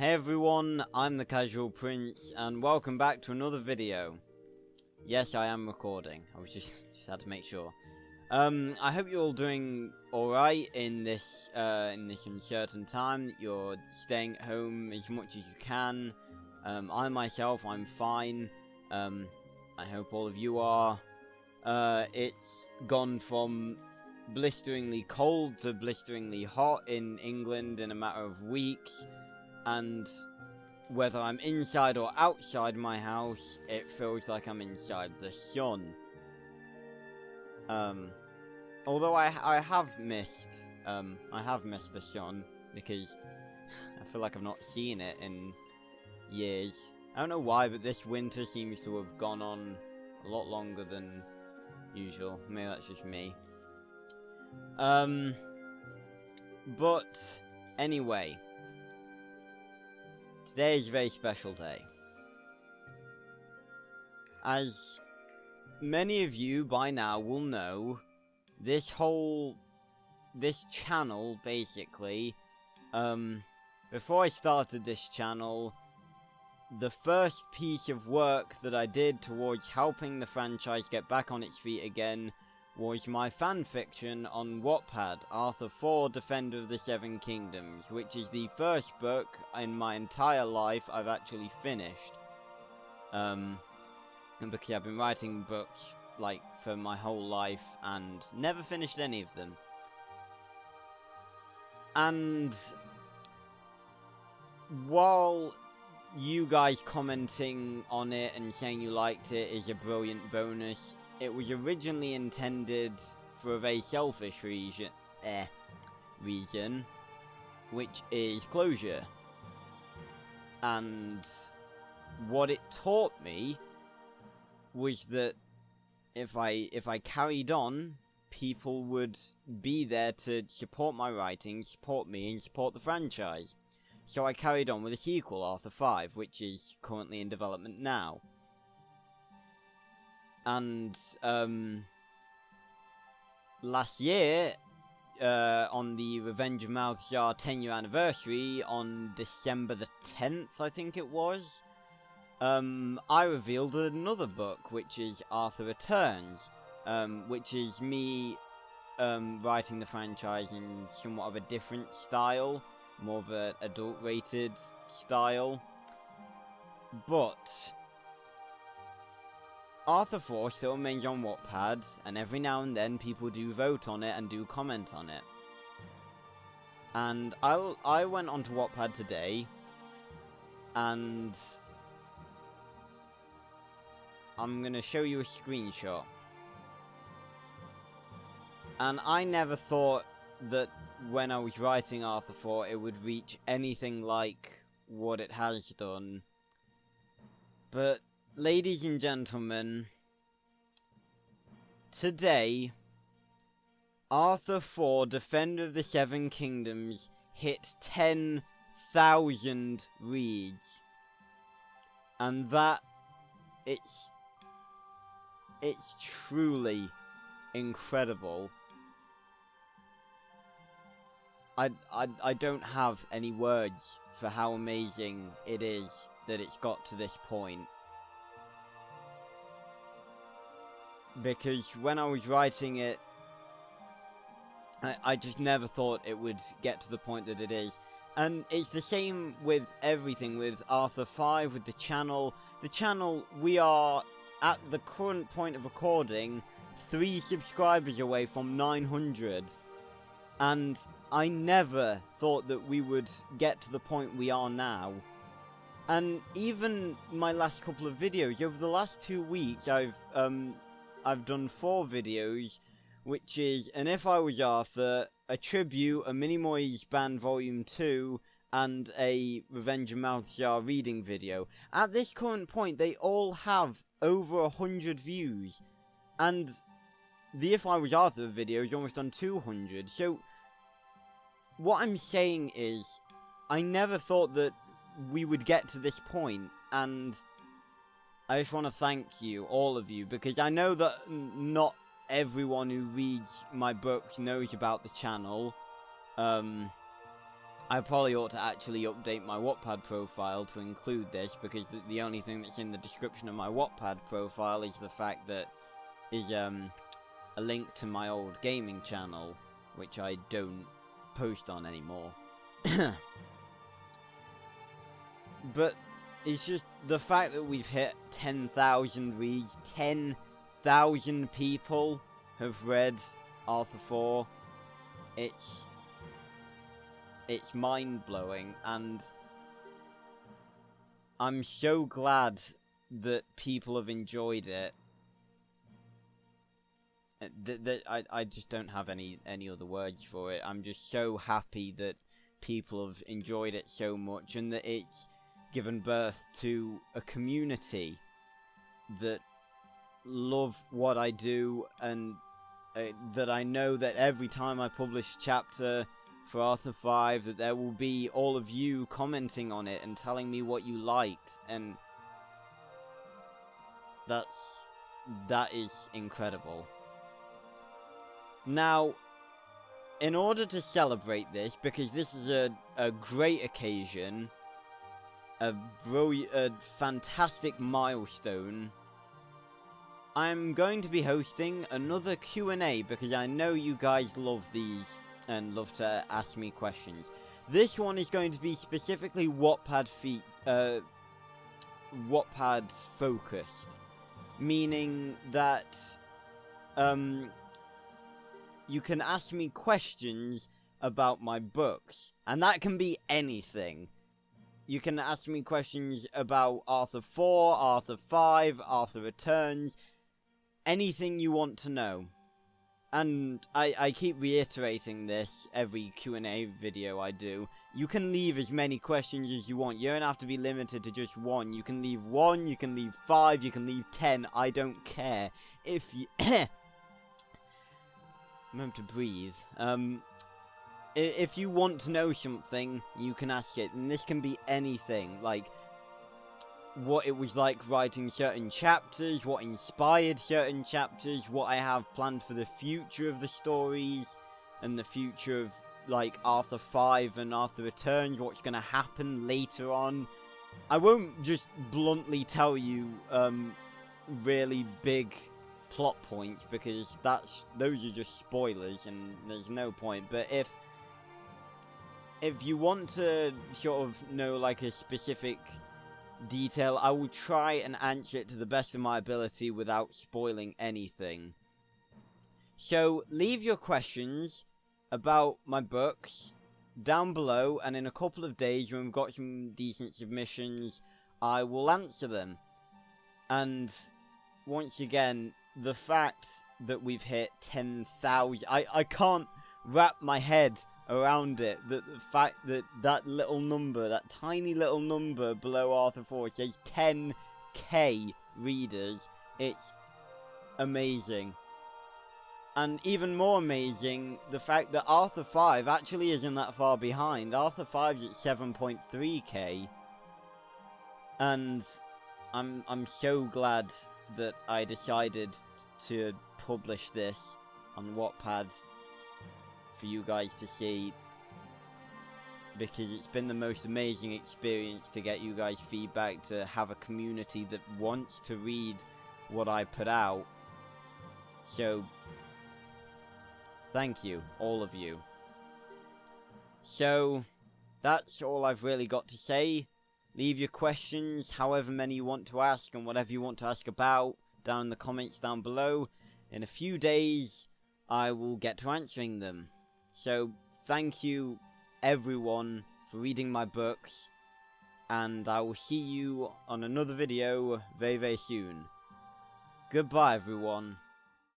Hey everyone, I'm the Casual Prince, and welcome back to another video. Yes, I am recording. I was just had to make sure. I hope you're all doing alright in this uncertain time, that you're staying at home as much as you can. I myself, I'm fine. I hope all of you are. It's gone from blisteringly cold to blisteringly hot in England in a matter of weeks. And whether I'm inside or outside my house, it feels like I'm inside the sun. Although I have missed the sun, because I feel like I've not seen it in years. I don't know why, but this winter seems to have gone on a lot longer than usual. Maybe that's just me. But anyway, today is a very special day. As many of you by now will know, this channel, basically, before I started this channel, the first piece of work that I did towards helping the franchise get back on its feet again was my fanfiction on Wattpad, Arthur IV, Defender of the Seven Kingdoms, which is the first book in my entire life I've actually finished. And because I've been writing books, like, for my whole life, and never finished any of them. And while you guys commenting on it and saying you liked it is a brilliant bonus, it was originally intended for a very selfish reason, which is closure. And what it taught me was that if I carried on, people would be there to support my writing, support me, and support the franchise. So I carried on with a sequel, Arthur V, which is currently in development now. And, last year, on the Revenge of Malthjar 10-year anniversary, on December the 10th, I think it was, I revealed another book, which is Arthur Returns, which is me, writing the franchise in somewhat of a different style, more of an adult-rated style. But Arthur IV still remains on Wattpad, and every now and then people do vote on it and do comment on it. And I went onto Wattpad today, and I'm gonna show you a screenshot. And I never thought that when I was writing Arthur IV it would reach anything like what it has done. But ladies and gentlemen, today, Arthur IV, Defender of the Seven Kingdoms, hit 10,000 reads. And that, it's truly incredible. I don't have any words for how amazing it is that it's got to this point. Because when I was writing it, I just never thought it would get to the point that it is. And it's the same with everything, with Arthur V, with the channel. The channel, we are, at the current point of recording, 3 subscribers away from 900. And I never thought that we would get to the point we are now. And even my last couple of videos, over the last 2 weeks, I've done 4 videos, which is an If I Was Arthur, a tribute, a Minimoys Band Volume 2, and a Revenge of Malthjar reading video. At this current point, they all have over 100 views, and the If I Was Arthur video is almost on 200, so what I'm saying is, I never thought that we would get to this point, and I just want to thank you, all of you, because I know that not everyone who reads my books knows about the channel. I probably ought to actually update my Wattpad profile to include this, because the only thing that's in the description of my Wattpad profile is the fact that is a link to my old gaming channel, which I don't post on anymore. But it's just the fact that we've hit 10,000 reads, 10,000 people have read Arthur 4. It's mind-blowing, and I'm so glad that people have enjoyed it. I just don't have any other words for it. I'm just so happy that people have enjoyed it so much, and that it's given birth to a community that love what I do, and that I know that every time I publish a chapter for Arthur 5, that there will be all of you commenting on it and telling me what you liked, and that is incredible. Now, in order to celebrate this, because this is a great occasion, a fantastic milestone, I'm going to be hosting another Q&A, because I know you guys love these and love to ask me questions. This one is going to be specifically Wattpad focused, meaning that you can ask me questions about my books, and that can be anything. You can ask me questions about Arthur 4, Arthur 5, Arthur Returns, anything you want to know. And I keep reiterating this every Q&A video I do. You can leave as many questions as you want. You don't have to be limited to just one. You can leave 1, you can leave 5, you can leave 10. I don't care. If you... Moment to breathe. If you want to know something, you can ask it. And this can be anything. Like, what it was like writing certain chapters, what inspired certain chapters, what I have planned for the future of the stories, and the future of, like, Arthur 5 and Arthur Returns, what's gonna happen later on. I won't just bluntly tell you, really big plot points, because those are just spoilers, and there's no point. But if you want to sort of know, like, a specific detail, I will try and answer it to the best of my ability without spoiling anything. So leave your questions about my books down below, and in a couple of days, when we've got some decent submissions, I will answer them. And once again, the fact that we've hit 10,000, I can't wrap my head around it, that the fact that that little number, that tiny little number below Arthur 4 says 10k readers, it's amazing. And even more amazing, the fact that Arthur 5 actually isn't that far behind. Arthur 5's at 7.3k, and I'm so glad that I decided to publish this on Wattpad for you guys to see, because it's been the most amazing experience to get you guys feedback, to have a community that wants to read what I put out. So thank you, all of you. So that's all I've really got to say. Leave your questions, however many you want to ask, and whatever you want to ask about, down in the comments down below. In a few days, I will get to answering them. So, thank you, everyone, for reading my books, and I will see you on another video very, very soon. Goodbye, everyone.